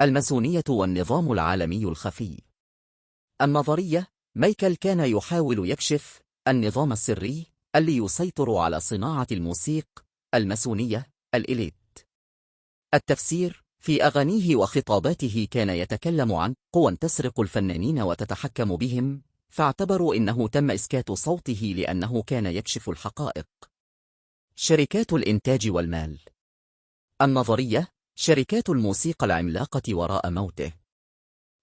الماسونية والنظام العالمي الخفي. النظرية: مايكل كان يحاول يكشف النظام السري اللي يسيطر على صناعة الموسيقى الماسونية الإليت. التفسير: في أغانيه وخطاباته كان يتكلم عن قوى تسرق الفنانين وتتحكم بهم، فاعتبروا إنه تم إسكات صوته لأنه كان يكشف الحقائق. شركات الإنتاج والمال. النظرية: شركات الموسيقى العملاقة وراء موته.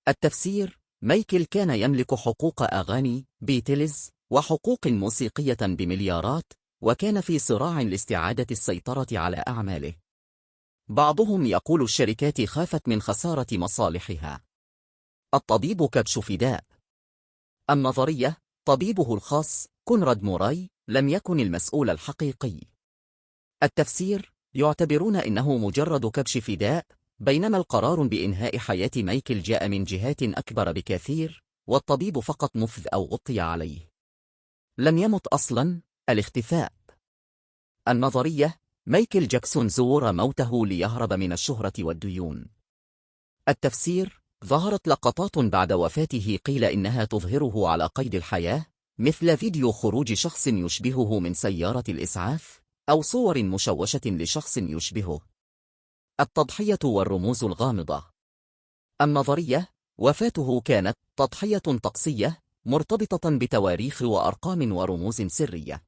التفسير: مايكل كان يملك حقوق أغاني بيتلز وحقوق موسيقية بمليارات، وكان في صراع لاستعادة السيطرة على أعماله. بعضهم يقول الشركات خافت من خسارة مصالحها. الطبيب كبش فداء. النظرية: طبيبه الخاص كونراد موراي لم يكن المسؤول الحقيقي. التفسير: يعتبرون إنه مجرد كبش فداء، بينما القرار بإنهاء حياة مايكل جاء من جهات أكبر بكثير، والطبيب فقط نفذ أو غطي عليه. لم يمت أصلاً. الاختفاء. النظرية: مايكل جاكسون زور موته ليهرب من الشهرة والديون. التفسير: ظهرت لقطات بعد وفاته قيل إنها تظهره على قيد الحياة، مثل فيديو خروج شخص يشبهه من سيارة الإسعاف، أو صور مشوشة لشخص يشبهه. التضحية والرموز الغامضة. النظرية: وفاته كانت تضحية طقسية مرتبطة بتواريخ وأرقام ورموز سرية.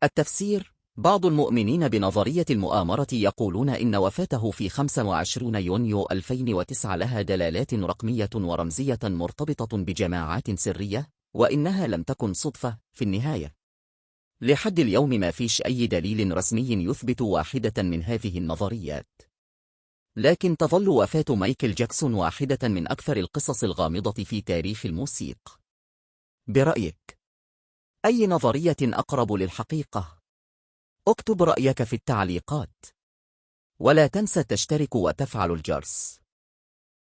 التفسير: بعض المؤمنين بنظرية المؤامرة يقولون إن وفاته في 25 يونيو 2009 لها دلالات رقمية ورمزية مرتبطة بجماعات سرية، وإنها لم تكن صدفة في النهاية. لحد اليوم ما فيش أي دليل رسمي يثبت واحدة من هذه النظريات، لكن تظل وفاة مايكل جاكسون واحدة من أكثر القصص الغامضة في تاريخ الموسيقى. برأيك، أي نظرية أقرب للحقيقة؟ اكتب رأيك في التعليقات، ولا تنسى تشترك وتفعل الجرس.